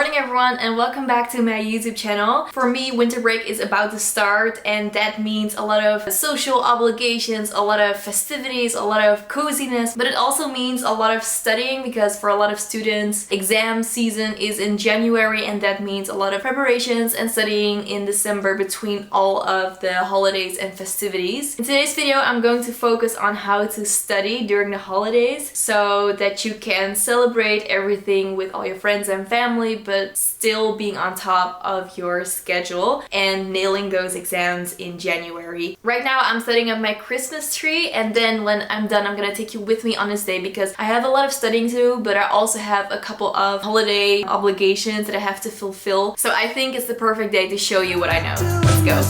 morning everyone and welcome back to my YouTube channel. For me, winter break is about to start and that means a lot of social obligations, a lot of festivities, a lot of coziness, but it also means a lot of studying because for a lot of students, exam season is in January and that means a lot of preparations and studying in December between all of the holidays and festivities. In today's video, I'm going to focus on how to study during the holidays so that you can celebrate everything with all your friends and family, but still being on top of your schedule and nailing those exams in January. Right now I'm setting up my Christmas tree, and then when I'm done I'm gonna take you with me on this day because I have a lot of studying to do, but I also have a couple of holiday obligations that I have to fulfill. So I think it's the perfect day to show you what I know. Let's go.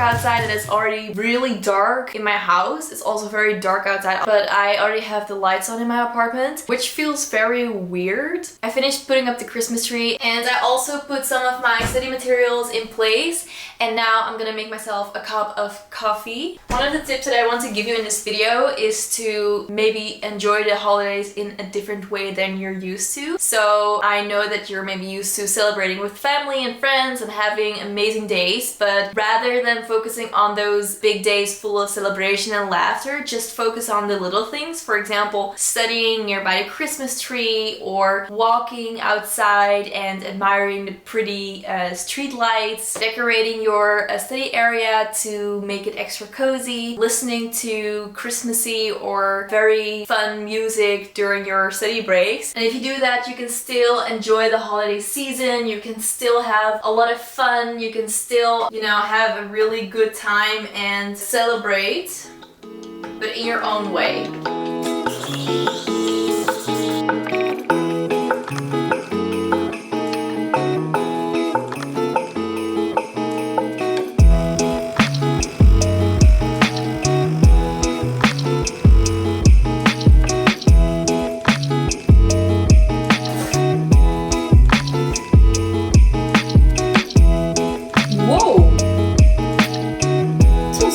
Outside, and it's already really dark in my house. It's also very dark outside, but I already have the lights on in my apartment, which feels very weird. I finished putting up the Christmas tree and I also put some of my study materials in place, and now I'm gonna make myself a cup of coffee. One of the tips that I want to give you in this video is to maybe enjoy the holidays in a different way than you're used to. So I know that you're maybe used to celebrating with family and friends and having amazing days, but rather than focusing on those big days full of celebration and laughter, just focus on the little things. For example, studying nearby the Christmas tree or walking outside and admiring the pretty street lights, decorating your study area to make it extra cozy, listening to Christmassy or very fun music during your study breaks. And if you do that, you can still enjoy the holiday season, you can still have a lot of fun, you can still, have a really good time and celebrate, but in your own way.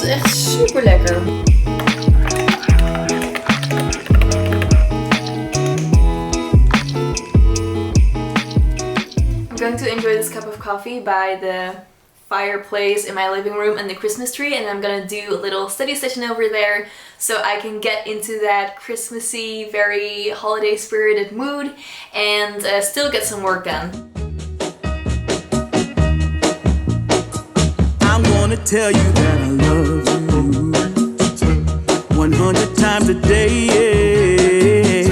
Echt super lekker. I'm going to enjoy this cup of coffee by the fireplace in my living room and the Christmas tree, and I'm gonna do a little study session over there so I can get into that Christmassy, very holiday spirited mood and still get some work done. I'm gonna tell you that I love you 100 times a day.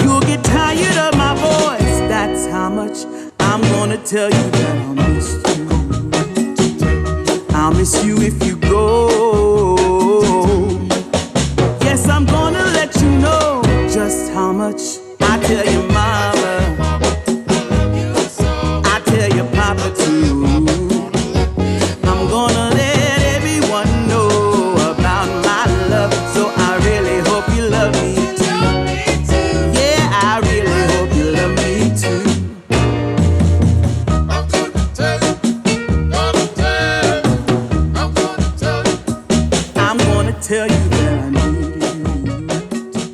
You'll get tired of my voice, that's how much I'm gonna tell you that I'll miss you. I'll miss you if you go. Yes, I'm gonna let you know just how much I tell your mama, I tell your papa too. I'm gonna let everyone know about my love, so I really hope you love me too. Yeah, I really hope you love me too. I'm gonna tell you, I'm gonna tell you that I need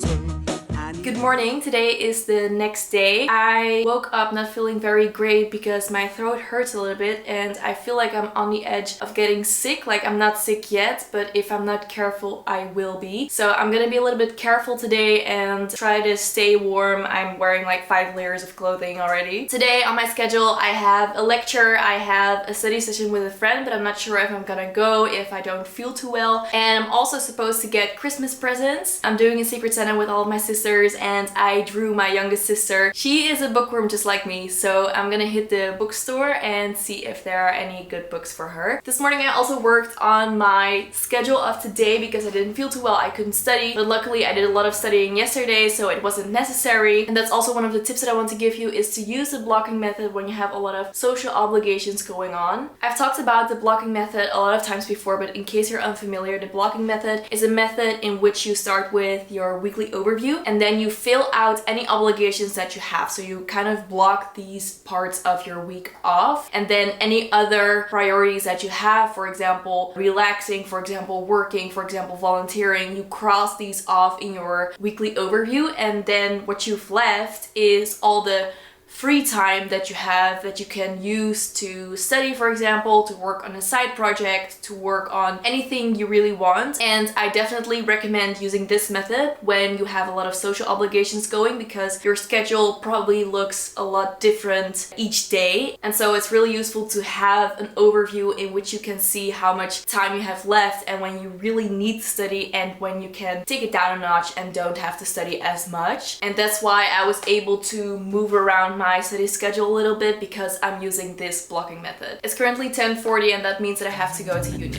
you. Good morning. Today is the next day. I woke up not feeling very great because my throat hurts a little bit and I feel like I'm on the edge of getting sick. Like, I'm not sick yet, but if I'm not careful, I will be. So I'm gonna be a little bit careful today and try to stay warm. I'm wearing like 5 layers of clothing already. Today on my schedule, I have a lecture, I have a study session with a friend, but I'm not sure if I'm gonna go if I don't feel too well. And I'm also supposed to get Christmas presents. I'm doing a secret Santa with all of my sisters and and I drew my youngest sister. She is a bookworm just like me, so I'm gonna hit the bookstore and see if there are any good books for her. This morning I also worked on my schedule of today because I didn't feel too well. I couldn't study, but luckily I did a lot of studying yesterday, so it wasn't necessary. And that's also one of the tips that I want to give you, is to use the blocking method when you have a lot of social obligations going on. I've talked about the blocking method a lot of times before, but in case you're unfamiliar, the blocking method is a method in which you start with your weekly overview and then you fill out any obligations that you have. So you kind of block these parts of your week off, and then any other priorities that you have, for example, relaxing, for example, working, for example, volunteering, you cross these off in your weekly overview, and then what you've left is all the free time that you have that you can use to study, for example, to work on a side project, to work on anything you really want. And I definitely recommend using this method when you have a lot of social obligations going, because your schedule probably looks a lot different each day. And so it's really useful to have an overview in which you can see how much time you have left and when you really need to study and when you can take it down a notch and don't have to study as much. And that's why I was able to move around my study schedule a little bit, because I'm using this blocking method. It's currently 10:40 and that means that I have to go to uni.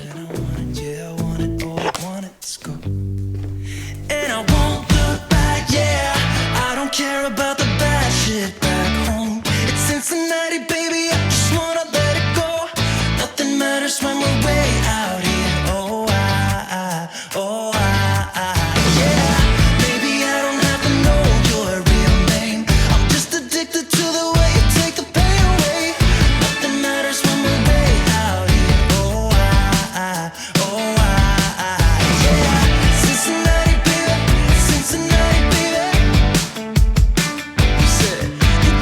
And I won't look back, yeah. I don't care about the bad shit back home. It's Cincinnati, baby, I just wanna let it go. Nothing matters when we're way out here. Oh, yeah. Maybe I don't have to know your real name. I'm just addicted to the way you take the pain away. Nothing matters when we're way out here. Oh, yeah. Cincinnati, baby, Cincinnati, baby. You said,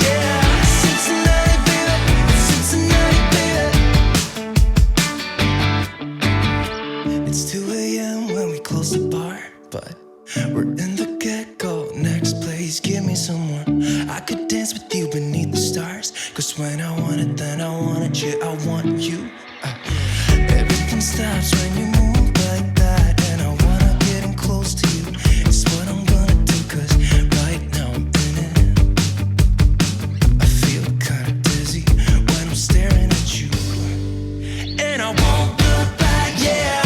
yeah, Cincinnati, baby, Cincinnati, baby. It's 2 a.m. when we close the bar, but we're in the get-go. Next place, give me someone. I could dance with you beneath the stars, 'cause when I want it, then I want it, yeah, I want you. Everything stops when you move like that, and I wanna get in close to you. It's what I'm gonna do, 'cause right now I'm in it. I feel kinda dizzy when I'm staring at you. And I won't look back, yeah.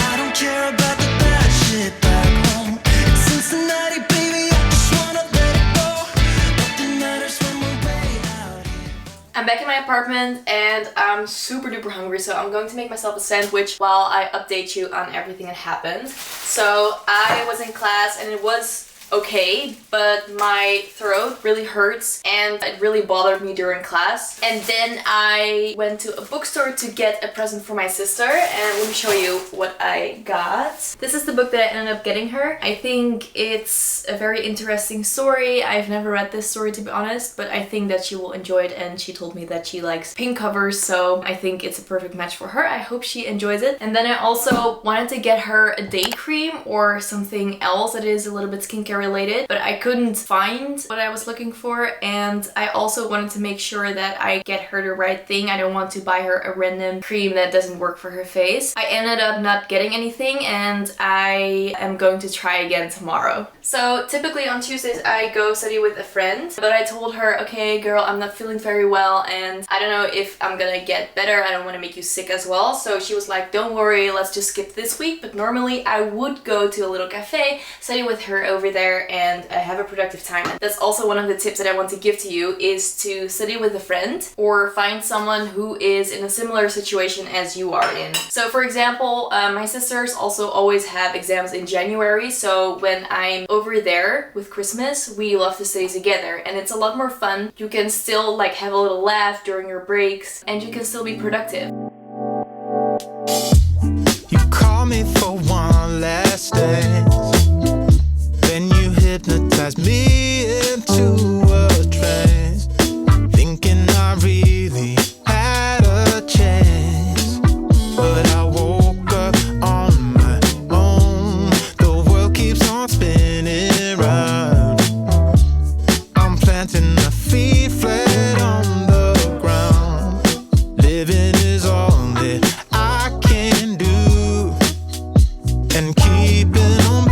I don't care about the bad shit back home. It's Cincinnati, baby, I just wanna let it go. Nothing matters when we're way out here. I'm back in my apartment and I'm super duper hungry, so I'm going to make myself a sandwich while I update you on everything that happened. So I was in class and it was okay, but my throat really hurts and it really bothered me during class. And then I went to a bookstore to get a present for my sister, and let me show you what I got. This is the book that I ended up getting her. I think it's a very interesting story. I've never read this story, to be honest, but I think that she will enjoy it, and she told me that she likes pink covers, so I think it's a perfect match for her. I hope she enjoys it. And then I also wanted to get her a day cream or something else that is a little bit skincare related, but I couldn't find what I was looking for, and I also wanted to make sure that I get her the right thing. I don't want to buy her a random cream that doesn't work for her face. I ended up not getting anything, and I am going to try again tomorrow. So typically on Tuesdays I go study with a friend, but I told her, okay girl, I'm not feeling very well and I don't know if I'm gonna get better. I don't want to make you sick as well. So she was like, don't worry, let's just skip this week. But normally I would go to a little cafe, study with her over there, and have a productive time. And that's also one of the tips that I want to give to you, is to study with a friend or find someone who is in a similar situation as you are in. So for example, my sisters also always have exams in January, so when I'm over there with Christmas, we love to study together and it's a lot more fun. You can still like have a little laugh during your breaks and you can still be productive. You call me for one last dance, then you hypnotize me into a trance, thinking I really had a chance, but I woke up on my own. The world keeps on spinning round. I'm planting my feet flat on the ground. Living is all that I can do, and keeping on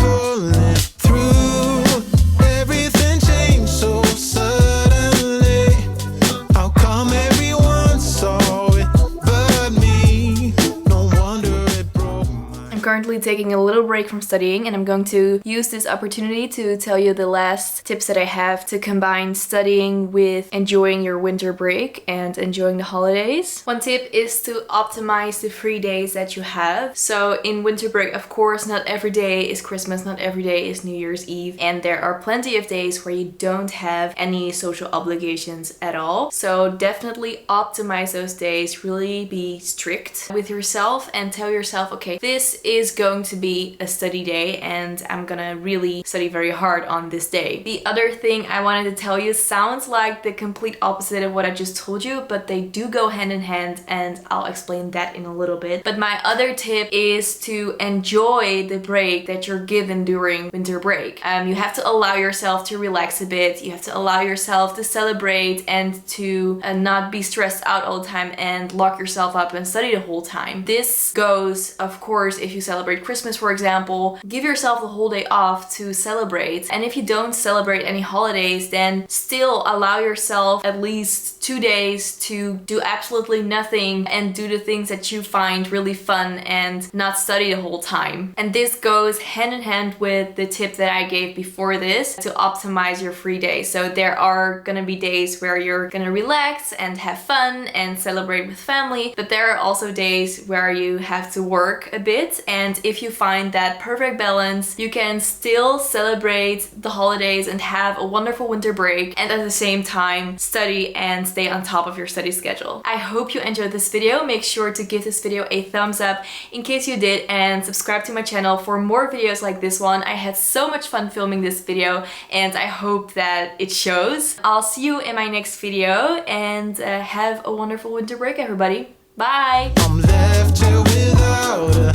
taking a little break from studying, and I'm going to use this opportunity to tell you the last tips that I have to combine studying with enjoying your winter break and enjoying the holidays. One tip is to optimize the free days that you have. So in winter break, of course, not every day is Christmas, not every day is New Year's Eve, and there are plenty of days where you don't have any social obligations at all. So definitely optimize those days, really be strict with yourself and tell yourself, okay, this is going to be a study day and I'm gonna really study very hard on this day. The other thing I wanted to tell you sounds like the complete opposite of what I just told you, but they do go hand in hand, and I'll explain that in a little bit. But my other tip is to enjoy the break that you're given during winter break. You have to allow yourself to relax a bit. You have to allow yourself to celebrate and to not be stressed out all the time and lock yourself up and study the whole time. This goes, of course, if you celebrate Christmas, for example, give yourself the whole day off to celebrate. And if you don't celebrate any holidays, then still allow yourself at least 2 days to do absolutely nothing and do the things that you find really fun and not study the whole time. And this goes hand in hand with the tip that I gave before this to optimize your free days. So there are gonna be days where you're gonna relax and have fun and celebrate with family, but there are also days where you have to work a bit. And if you find that perfect balance, you can still celebrate the holidays and have a wonderful winter break and at the same time study and stay on top of your study schedule. I hope you enjoyed this video. Make sure to give this video a thumbs up in case you did, and subscribe to my channel for more videos like this one. I had so much fun filming this video and I hope that it shows. I'll see you in my next video, and have a wonderful winter break, everybody. Bye! I'm left here without a